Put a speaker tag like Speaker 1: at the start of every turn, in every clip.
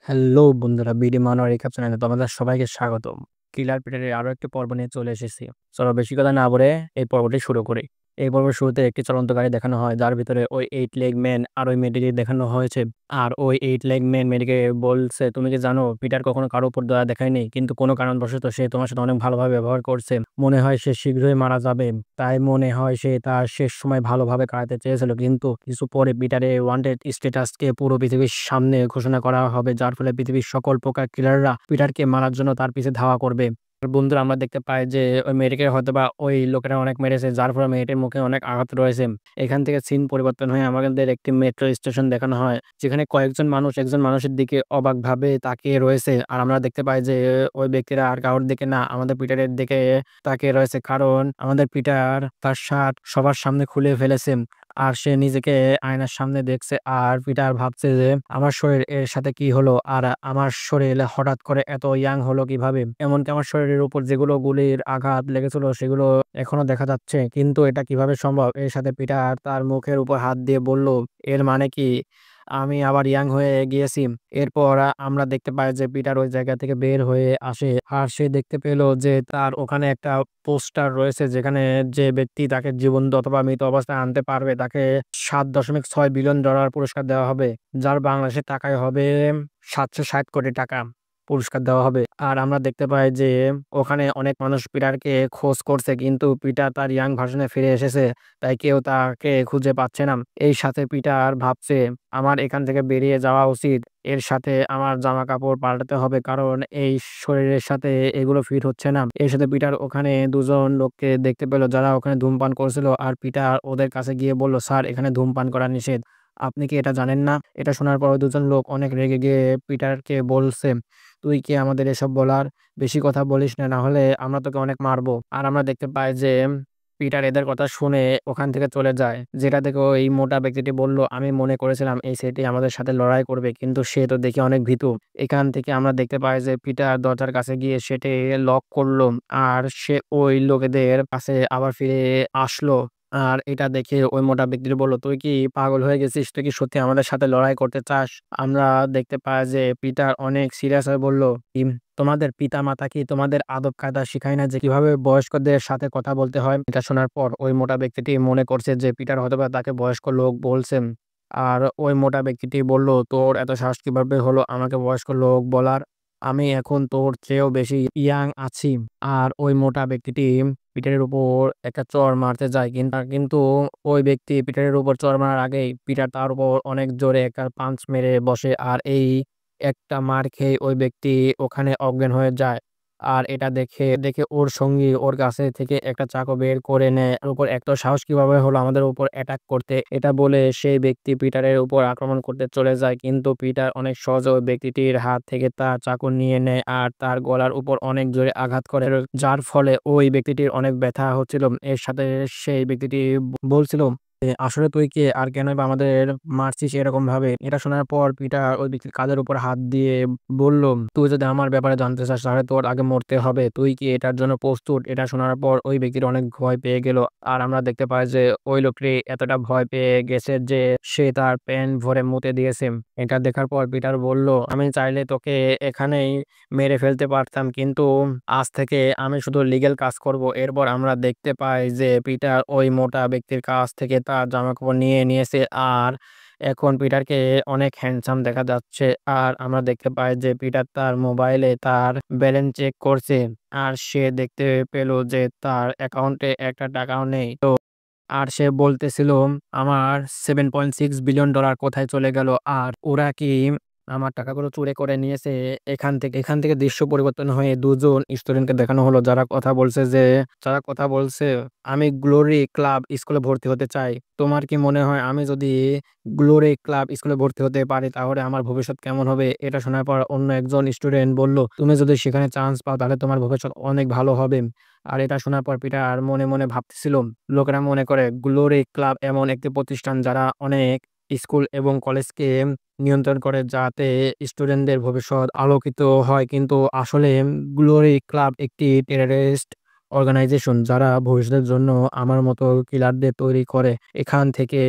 Speaker 1: Hello বন্ধুরা, BD Manowar recap চ্যানেলে তোমাদের সবাইকে স্বাগতম। কিলার পিটারের আরো একটি পর্ব নিয়ে চলে এসেছি। চলো বেশি কথা না বলে এই পর্বটি শুরু করি। এই পর্বের শুরুতে একটি চলন্ত গাড়ি দেখানো হয়, যার ভিতরে ওই 8 লেগ ম্যান আর ওই মেয়েটিকে দেখানো হয়েছে। আর ওই 8 লেগ ম্যান মেয়েটিকে বলছে, তুমি কি জানো পিটার কখনো কারো উপর দয়া দেখায়নি, কিন্তু কোনো কারণবশত সে তোমার সাথে অনেক ভালোভাবে ব্যবহার করছে। মনে হয় সে শীঘ্রই মারা যাবে, তাই মনে হয় সে তার শেষ সময় ভালোভাবে কাটাতে চেয়েছিল। কিন্তু কিছু পরে পিটারের ওয়ান্টেড স্ট্যাটাসকে পুরো পৃথিবীর সামনে ঘোষণা করা হবে, যার ফলে পৃথিবীর সকল প্রকার কিলাররা পিটারকে মারার জন্য তার পিছে ধাওয়া করবে। বন্ধুরা, আমরা দেখতে পাই যে ওই মেয়েটিকে হয়তোবা ওই লোকেরা অনেক মেরেছে, যার ফলে মেয়েটির মুখে অনেক আঘাত রয়েছে। এখান থেকে সিন পরিবর্তন হয়ে আমাদের একটি মেট্রো স্টেশন দেখানো হয়, যেখানে কয়েকজন মানুষ একজন মানুষের দিকে অবাকভাবে তাকিয়ে রয়েছে। আর আমরা দেখতে পাই যে ওই ব্যক্তিরা আর কারোর দিকে না, আমাদের পিটারের দিকে তাকিয়ে রয়েছে, কারণ আমাদের পিটার তার শার্ট সবার সামনে খুলে ফেলেছে। আর সে নিজেকে আয়নার সামনে দেখছে, আর পিটার ভাবছে যে আমার শরীর এর সাথে কি হলো, আর আমার শরীর হঠাৎ করে এত ইয়াং হলো কিভাবে। এমনকি আমার শরীরের উপর যেগুলো গুলির আঘাত লেগেছিল সেগুলো এখনো দেখা যাচ্ছে, কিন্তু এটা কিভাবে সম্ভব। এর সাথে পিটার তার মুখের উপর হাত দিয়ে বলল, এর মানে কি আমি আবার ইয়াং হয়ে গিয়েছি। এরপর আমরা দেখতে পাই যে পিটার ওই জায়গা থেকে বের হয়ে আসে, আর সে দেখতে পেল যে তার ওখানে একটা পোস্টার রয়েছে, যেখানে যে ব্যক্তি তাকে জীবন্ত অথবা মৃত অবস্থায় আনতে পারবে তাকে $7.6 বিলিয়ন পুরস্কার দেওয়া হবে, যার বাংলাদেশের টাকায় হবে 760 কোটি টাকা পুরস্কার দেওয়া হবে। আর আমরা দেখতে পাই যে ওখানে অনেক মানুষ পিটারকে খোঁজ করছে, কিন্তু পিটার তার ইয়াং ভার্সনে ফিরে এসেছে, তাই কেউ তাকে খুঁজে পাচ্ছে না। এই সাথে পিটার ভাবছে, আমার এখান থেকে বেরিয়ে যাওয়া উচিত। এর সাথে আমার জামা কাপড় পাল্টাতে হবে, কারণ এই শরীরের সাথে এগুলো ফিট হচ্ছে না। এর সাথে পিটার ওখানে দুজন লোককে দেখতে পেল, যারা ওখানে ধূমপান করছিল। আর পিটার ওদের কাছে গিয়ে বলল, স্যার, এখানে ধূমপান করা নিষেধ, আপনি কি এটা জানেন না? এটা শোনার পর ওই দুজন লোক অনেক রেগে গিয়ে পিটারকে বলছে, তুই কি আমাদের এসব বলার? বেশি কথা বলিস না, না হলে আমরা তোকে অনেক মারবো। আর আমরা দেখতে পাই যে পিটার এদের কথা শুনে ওখান থেকে চলে যায়, যেটা থেকে ওই মোটা ব্যক্তিটি বলল, আমি মনে করেছিলাম এই সেটি আমাদের সাথে লড়াই করবে, কিন্তু সে তো দেখি অনেক ভীতু। এখান থেকে আমরা দেখতে পাই যে পিটার দরজার কাছে গিয়ে সেটি লক করলো, আর সে ওই লোকেদের কাছে আবার ফিরে আসলো। আর এটা দেখে ওই মোটা ব্যক্তিটি বলল, তুই কি পাগল হয়ে গেছিস? তুই কি সত্যি আমাদের সাথে লড়াই করতে চাস? আমরা দেখতে পাই যে পিটার অনেক সিরিয়াস হয়ে বলল, তোমাদের পিতা মাতা কি তোমাদের আদব কায়দা শিখায় না যে কিভাবে বয়স্কদের সাথে কথা বলতে হয়? এটা শোনার পর ওই মোটা ব্যক্তিটি মনে করছে যে পিটার হয়তোবা তাকে বয়স্ক লোক বলছেন। আর ওই মোটা ব্যক্তিটি বলল, তোর এত সাহস কিভাবে হলো আমাকে বয়স্ক লোক বলার? আমি এখন তোর চেয়েও বেশি ইয়াং আছি। আর ওই মোটা ব্যক্তিটি পিটারের উপর একটা চড় মারতে যায়, কিন্তু ওই ব্যক্তি পিটারের উপর চড় মারার আগেই পিটার তার উপর অনেক জোরে একটা পাঞ্চ মেরে বসে। আর এই একটা মার খেয়ে ওই ব্যক্তি ওখানে অজ্ঞান হয়ে যায়। আর এটা দেখে দেখে ওর সঙ্গী ওর কাছে থেকে একটা চাকু বের করে নেয়। ওর উপর এত সাহস কিভাবে হলো আমাদের উপর অ্যাটাক করতে? এটা বলে সেই ব্যক্তি পিটারের উপর আক্রমণ করতে চলে যায়, কিন্তু পিটার অনেক সহজে ওই ব্যক্তিটির হাত থেকে তার চাকু নিয়ে নেয় আর তার গলার উপর অনেক জোরে আঘাত করে, যার ফলে ওই ব্যক্তিটির অনেক ব্যথা হচ্ছিল। এর সাথে সেই ব্যক্তিটি বলছিল, আসলে তুই কে, আর কেনই বা আমাদের মারছিস এরকম ভাবে? এটা শোনার পর পিটার ওই ব্যক্তির কাঁধের উপর হাত দিয়ে বলল, তুই যদি আমার ব্যাপারে জানতে চাস তাহলে তোর আগে মরতে হবে। তুই কি এটার জন্য প্রস্তুত? এটা শোনার পর ওই ব্যক্তির অনেক ভয় পেয়ে গেল। আর আমরা দেখতে পাই যে ওই লোকটি এতটা ভয় পেয়ে গেছে যে সে তার প্যান্ট ভরে মুতে দিয়েছে। এটা দেখার পর পিটার বলল, আমি চাইলে তোকে এখানেই মেরে ফেলতে পারতাম, কিন্তু আজ থেকে আমি শুধু লিগ্যাল কাজ করব। এরপর আমরা দেখতে পাই যে পিটার ওই মোটা ব্যক্তির কাছ থেকে তার জামাকাপড় নিয়ে নিয়েছে, আর এখন পিটারকে অনেক হ্যান্ডসাম দেখা যাচ্ছে। আর আমরা দেখতে পাই যে পিটার তার মোবাইলে তার ব্যালেন্স চেক করছে, আর সে দেখতে পেল যে তার অ্যাকাউন্টে একটা টাকাও নেই। আর সে বলতেছিল, আমার $7.6 বিলিয়ন কোথায় চলে গেল, আর ওরা কি আমার টাকাগুলো চুরি করে নিয়েছে? এখান থেকে দৃশ্য পরিবর্তন হয়ে দুজন স্টুডেন্টকে দেখানো হলো, যারা কথা বলছে, আমি গ্লোরি ক্লাব স্কুলে ভর্তি হতে চাই। তোমার কি মনে হয় আমি যদি গ্লোরি ক্লাব স্কুলে ভর্তি হতে পারি তাহলে আমার ভবিষ্যৎ কেমন হবে? এটা শোনার পর অন্য একজন স্টুডেন্ট বলল, তুমি যদি সেখানে চান্স পাও তাহলে তোমার ভবিষ্যৎ অনেক ভালো হবে। আর এটা শোনার পর পিটার মনে মনে ভাবতেছিল, লোকেরা মনে করে গ্লোরি ক্লাব এমন একটি প্রতিষ্ঠান যারা অনেক স্কুল এবং কলেজকে নিয়ন্ত্রণ করে, যাতে স্টুডেন্টদের ভবিষ্যৎ আলোকিত হয়, কিন্তু আসলে গ্লোরি ক্লাব একটি টেররিস্ট অর্গানাইজেশন যারা ভবিষ্যতের জন্য আমার মতো কিলারদের তৈরি করে। এখান থেকে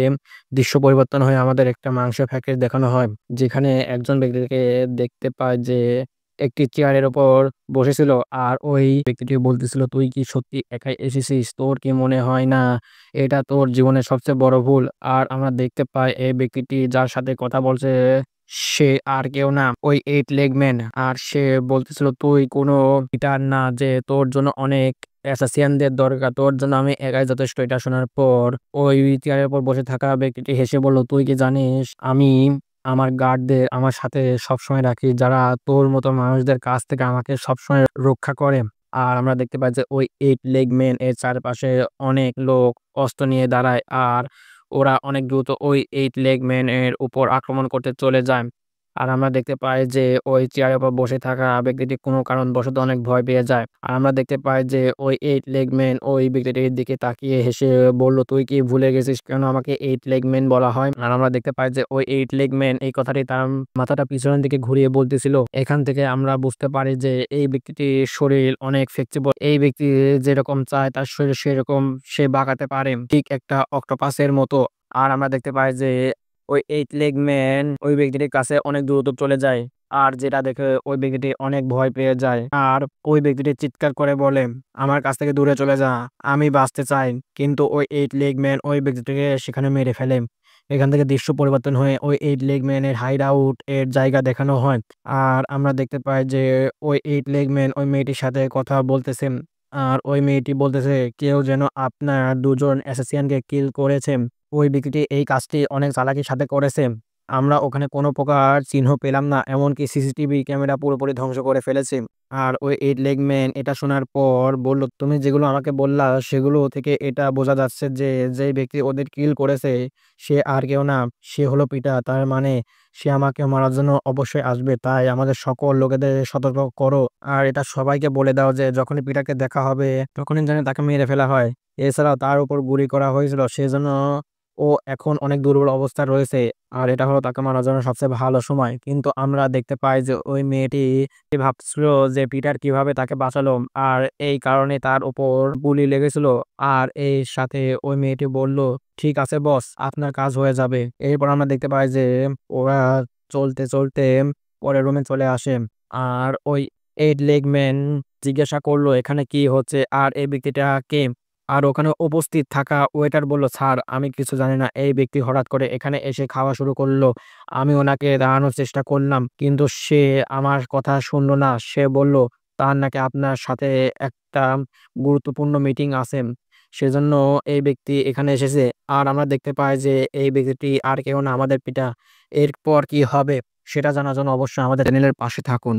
Speaker 1: দৃশ্য পরিবর্তন হয়ে আমাদের একটা মাংসের প্যাকেজ দেখানো হয়। যেখানে একজন ব্যক্তিকে দেখতে পায় যে একটি চেয়ারের উপর বসেছিল। আর ওই ব্যক্তিটি বলতেছিল, "তুই কি সত্যি একাই এসেছিস? তোর কি মনে হয় না এটা তোর জীবনের সবচেয়ে বড় ভুল?" আর আমরা দেখতে পাই এই ব্যক্তিটি যার সাথে কথা বলছে সে আর কেউ না, ওই 8 লেগ ম্যান। আর সে বলতেছিল, "তুই কোনো গিটার না যে তোর জন্য অনেক অ্যাসাসিয়ানদের দরকার। তোর জন্য আমি একাই যথেষ্ট।" এটা শোনার পর ওই চেয়ারের উপর বসে থাকা ব্যক্তিটি হেসে বলল, "তুই কি জানিস আমি আমার গার্ডদের আমার সাথে সবসময় রাখি, যারা তোর মতো মানুষদের কাছ থেকে আমাকে সবসময় রক্ষা করে।" আর আমরা দেখতে পাই যে ওই 8 লেগ ম্যান এর চারপাশে অনেক লোক অস্ত্র নিয়ে দাঁড়ায়। আর ওরা অনেক দ্রুত ওই 8 লেগ ম্যান এর উপর আক্রমণ করতে চলে যায়। আর আমরা দেখতে পাই যে ওই চেয়ারের উপর বসে থাকা ব্যক্তিটি কোনো কারণবশত অনেক ভয় পেয়ে যায়। আর আমরা দেখতে পাই যে ওই 8 লেগ ম্যান ওই ব্যক্তিটির দিকে তাকিয়ে হেসে বলল, "তুই কি ভুলে গেছিস কেন আমাকে 8 লেগ ম্যান বলা হয়?" আর আমরা দেখতে পাই যে ওই 8 লেগ ম্যান এই কথাটি তার মাথাটা পিছনের দিকে ঘুরিয়ে বলতেছিল। এখান থেকে আমরা বুঝতে পারি যে এই ব্যক্তিটির শরীর অনেক ফ্লেক্সিবল। এই ব্যক্তি যেরকম চায় তার শরীর সেরকম সে বাঁকাতে পারে। ঠিক একটা অক্টোপাসের মতো। আর আমরা দেখতে পাই যে ওই 8 লেগ ম্যান ওই ব্যক্তিটির কাছে অনেক দ্রুত চলে যায়। আর যেটা দেখে ওই ব্যক্তিটি অনেক ভয় পেয়ে যায়। আর ওই ব্যক্তিটি চিৎকার করে বলে, "আমার কাছ থেকে দূরে চলে যা। আমি বাঁচতে চাই।" কিন্তু ওই 8 লেগ ম্যান ওই ব্যক্তিটিকে সেখানে মেরে ফেলে। এখান থেকে দৃশ্য পরিবর্তন হয়ে ওই 8 লেগ ম্যান এর হাইড আউট এর জায়গা দেখানো হয়। আর আমরা দেখতে পাই যে ওই 8 লেগ ম্যান ওই মেয়েটির সাথে কথা বলতেছেন। আর ওই মেয়েটি বলতেছে, "কেউ যেন আপনার ২ জন অ্যাসাসিয়ানকে কিল করেছে। ওই ব্যক্তিটি এই কাজটি অনেক চালাকির সাথে করেছে। আমরা ওখানে কোনো প্রকার চিহ্ন পেলাম না। এমনকি সিসিটিভি ক্যামেরা পুরোপুরি ধ্বংস করে ফেলেছি।" আর ওই 8 লেগ ম্যান এটা শোনার পর বলল, "তুমি যেগুলো আমাকে বললা সেগুলো থেকে এটা বোঝা যাচ্ছে যে, যেই ব্যক্তি ওদের কিল করেছে সে আর কেউ না, সে হলো পিটা। তার মানে সে আমাকে মারার জন্য অবশ্যই আসবে। তাই আমাদের সকল লোকেদের সতর্ক করো। আর এটা সবাইকে বলে দাও যে যখনই পিটাকে দেখা হবে তখনই যেন তাকে মেরে ফেলা হয়। এছাড়াও তার উপর গুলি করা হয়েছিল সেজন্য ও এখন অনেক দুর্বল অবস্থায় রয়েছে। আর এটা হলো তাকে মারার জন্য সবচেয়ে ভালো সময়।" কিন্তু আমরা দেখতে পাই যে ওই মেয়েটি ভাবছিল যে পিটার কিভাবে তাকে বাঁচালো। আর এই কারণে তার উপর গুলি লেগেছিল। আর এর সাথে ওই মেয়েটি বলল, "ঠিক আছে বস, আপনার কাজ হয়ে যাবে।" এরপর আমরা দেখতে পাই যে ওরা চলতে পরের রুমে চলে আসে। আর ওই 8 লেগ ম্যান জিজ্ঞাসা করল, "এখানে কি হচ্ছে? আর এই ব্যক্তিটা কে?" আর ওখানে উপস্থিত থাকা ওয়েটার বলল, "স্যার, আমি কিছু জানি না। এই ব্যক্তি হঠাৎ করে এখানে এসে খাওয়া শুরু করল। আমি ওনাকে দাঁড়ানোর চেষ্টা করলাম। কিন্তু সে আমার কথা শুনল না। সে বলল তার নাকি আপনার সাথে একটা গুরুত্বপূর্ণ মিটিং আছে। সেজন্য এই ব্যক্তি এখানে এসেছে।" আর আমরা দেখতে পাই যে এই ব্যক্তিটি আর কেউ না, আমাদের পিতা। এরপর কি হবে সেটা জানার জন্য অবশ্যই আমাদের চ্যানেলের পাশে থাকুন।